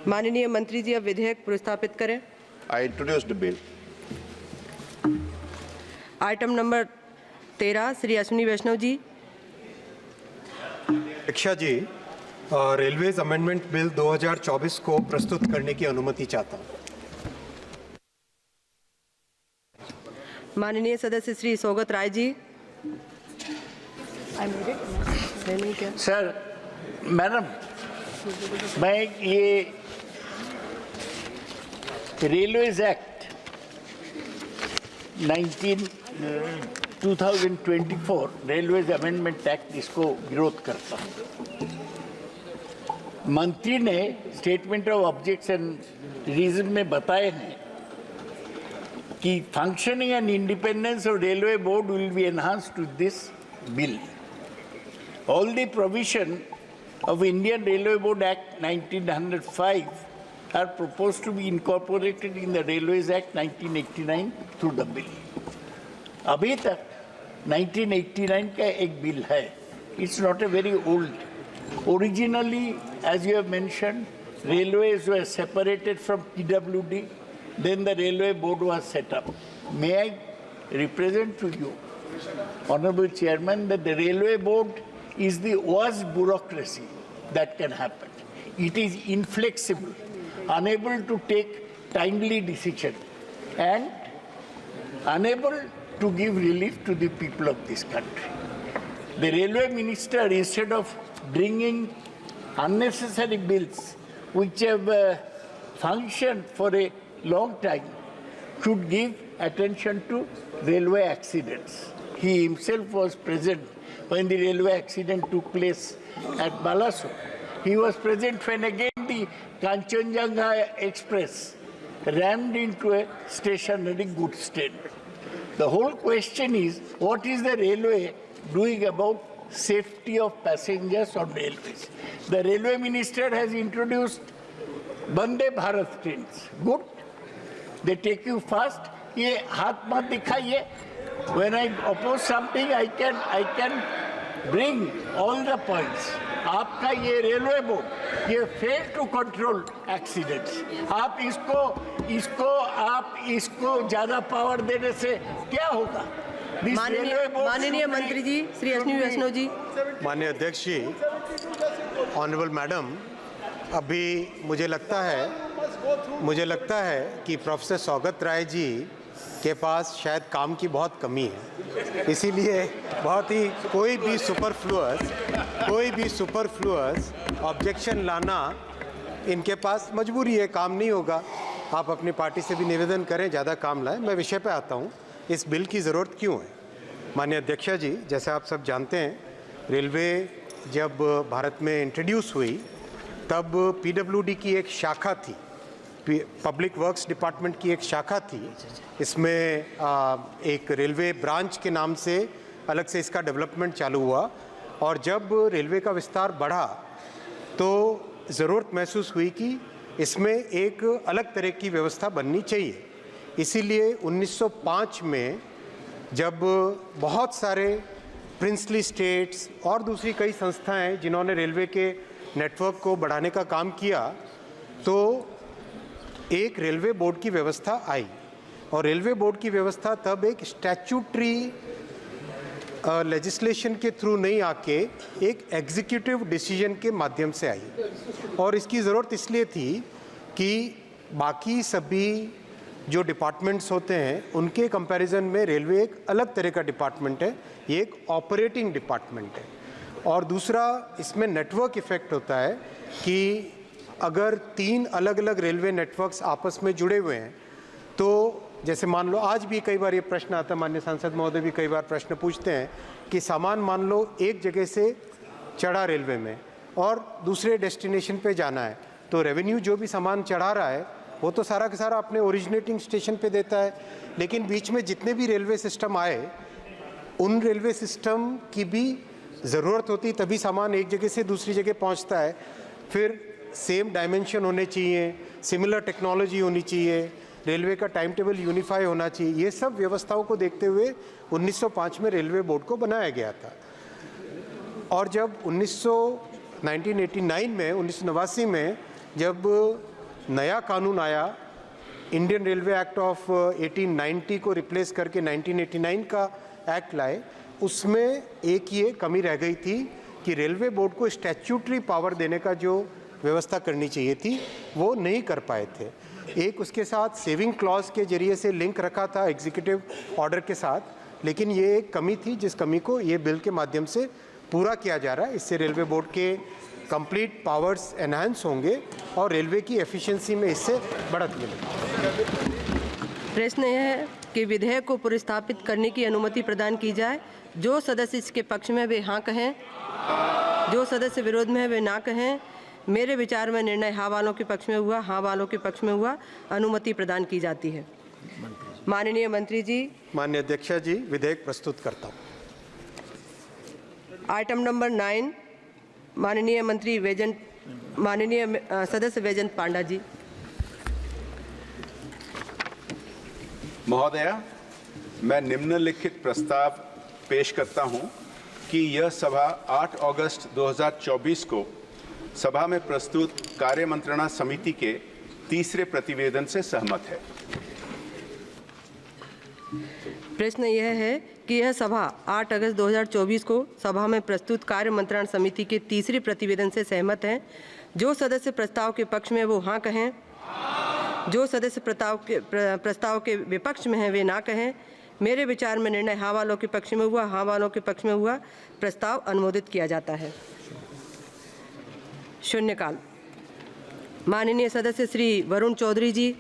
माननीय मंत्री जी अब विधेयक प्रस्तापित करें। I introduce the bill. Item number 13 Shri Ashwini Vaishnaw ji. अध्यक्षा जी, रेलवेज अमेंडमेंट बिल 2024 को प्रस्तुत करने की अनुमति चाहता हूं। माननीय सदस्य श्री सौगत राय जी। सर, मैडम, मैं ये railways act 2024 railways amendment act इसको विरोध करता हूँ। मंत्री ने स्टेटमेंट ऑफ ऑब्जेक्शन रीजन में बताए हैं कि functioning and independence of railway board will be enhanced to this bill. All the provision of Indian Railway Board Act 1905 are proposed to be incorporated in the Railways Act 1989 through the bill. अभी तक 1989 का एक bill है. It's not a very old. Originally, as you have mentioned, railways were separated from PWD. Then the Railway Board was set up. May I represent to you, Honorable Chairman, that the Railway Board is the worst bureaucracy that can happen. It is inflexible, unable to take timely decision, and unable to give relief to the people of this country. The railway minister, instead of bringing unnecessary bills which have functioned for a long time, should give attention to railway accidents. He himself was present when the railway accident took place at Balasore. He was present when again the Kanchenjunga Express rammed into a stationary goods train. The whole question is, what is the railway doing about safety of passengers on railways? The railway minister has introduced Vande Bharat trains. Good. They take you fast. ये हाथ मत दिखाइए. When I oppose something, I can bring all the points. आपका ये railway board ये fail to control accidents. आप इसको ज्यादा पावर देने से क्या होगा? माननीय मंत्री जी श्री अश्विनी वैष्णव जी। माननीय अध्यक्ष जी, ऑनरेबल मैडम, अभी मुझे लगता है कि प्रोफेसर सौगत राय जी के पास शायद काम की बहुत कमी है, इसीलिए बहुत ही कोई भी सुपरफ्लुअस ऑब्जेक्शन लाना इनके पास मजबूरी है, काम नहीं होगा. आप अपनी पार्टी से भी निवेदन करें, ज़्यादा काम लाएं. मैं विषय पे आता हूँ, इस बिल की ज़रूरत क्यों है. माननीय अध्यक्षा जी, जैसे आप सब जानते हैं, रेलवे जब भारत में इंट्रोड्यूस हुई तब PWD की एक शाखा थी, पब्लिक वर्क्स डिपार्टमेंट की एक शाखा थी. इसमें एक रेलवे ब्रांच के नाम से अलग से इसका डेवलपमेंट चालू हुआ, और जब रेलवे का विस्तार बढ़ा तो ज़रूरत महसूस हुई कि इसमें एक अलग तरह की व्यवस्था बननी चाहिए. इसीलिए 1905 में जब बहुत सारे प्रिंसली स्टेट्स और दूसरी कई संस्थाएं जिन्होंने रेलवे के नेटवर्क को बढ़ाने का काम किया, तो एक रेलवे बोर्ड की व्यवस्था आई. और रेलवे बोर्ड की व्यवस्था तब एक स्टैट्यूटरी लेजिस्लेशन के थ्रू नहीं आके एक एग्जीक्यूटिव डिसीजन के माध्यम से आई. और इसकी ज़रूरत इसलिए थी कि बाकी सभी जो डिपार्टमेंट्स होते हैं उनके कंपैरिजन में रेलवे एक अलग तरह का डिपार्टमेंट है. ये एक ऑपरेटिंग डिपार्टमेंट है. और दूसरा, इसमें नेटवर्क इफ़ेक्ट होता है कि अगर 3 अलग अलग रेलवे नेटवर्क्स आपस में जुड़े हुए हैं, तो जैसे मान लो, आज भी कई बार ये प्रश्न आता है, माननीय सांसद महोदय भी कई बार प्रश्न पूछते हैं कि सामान मान लो एक जगह से चढ़ा रेलवे में और दूसरे डेस्टिनेशन पे जाना है, तो रेवेन्यू जो भी सामान चढ़ा रहा है वो तो सारा का सारा अपने ओरिजिनेटिंग स्टेशन पे देता है. लेकिन बीच में जितने भी रेलवे सिस्टम आए, उन रेलवे सिस्टम की भी ज़रूरत होती, तभी सामान एक जगह से दूसरी जगह पहुँचता है. फिर सेम डायमेंशन होने चाहिए, सिमिलर टेक्नोलॉजी होनी चाहिए, रेलवे का टाइम टेबल यूनिफाई होना चाहिए. ये सब व्यवस्थाओं को देखते हुए 1905 में रेलवे बोर्ड को बनाया गया था. और जब 1989 में 1989 में जब नया कानून आया, इंडियन रेलवे एक्ट ऑफ 1890 को रिप्लेस करके 1989 का एक्ट लाए, उसमें एक ये कमी रह गई थी कि रेलवे बोर्ड को स्टैट्यूटरी पावर देने का जो व्यवस्था करनी चाहिए थी वो नहीं कर पाए थे। एक उसके साथ सेविंग क्लॉज के जरिए से लिंक रखा था एग्जीक्यूटिव ऑर्डर के साथ, लेकिन ये एक कमी थी जिस कमी को ये बिल के माध्यम से पूरा किया जा रहा है। इससे रेलवे बोर्ड के कंप्लीट पावर्स एनहांस होंगे और रेलवे की एफिशिएंसी में इससे बढ़त मिलेगी। प्रश्न यह है कि विधेयक को पुनर्स्थापित करने की अनुमति प्रदान की जाए। जो सदस्य इसके पक्ष में वे हाँ कहें, जो सदस्य विरोध में है वे ना कहें। मेरे विचार में निर्णय हाँ वालों के पक्ष में हुआ, हाँ वालों के पक्ष में हुआ, अनुमति प्रदान की जाती है। माननीय मंत्री जी। माननीय अध्यक्षा जी, विधेयक प्रस्तुत करता हूँ। आइटम नंबर 9, माननीय मंत्री माननीय सदस्य वैजयंत पांडा जी। महोदया, मैं निम्नलिखित प्रस्ताव पेश करता हूं कि यह सभा 8 अगस्त 2024 को सभा में प्रस्तुत कार्य मंत्रणा समिति के तीसरे प्रतिवेदन से सहमत है। प्रश्न यह है कि यह सभा 8 अगस्त 2024 को सभा में प्रस्तुत कार्य मंत्रणा समिति के तीसरे प्रतिवेदन से सहमत हैं। जो सदस्य प्रस्ताव के पक्ष में वो हाँ कहें, जो सदस्य प्रस्ताव के विपक्ष में हैं वे ना कहें। मेरे विचार में निर्णय हाँ वालों के पक्ष में हुआ, हाँ वालों के पक्ष में हुआ, प्रस्ताव अनुमोदित किया जाता है। शून्यकाल। माननीय सदस्य श्री वरुण चौधरी जी।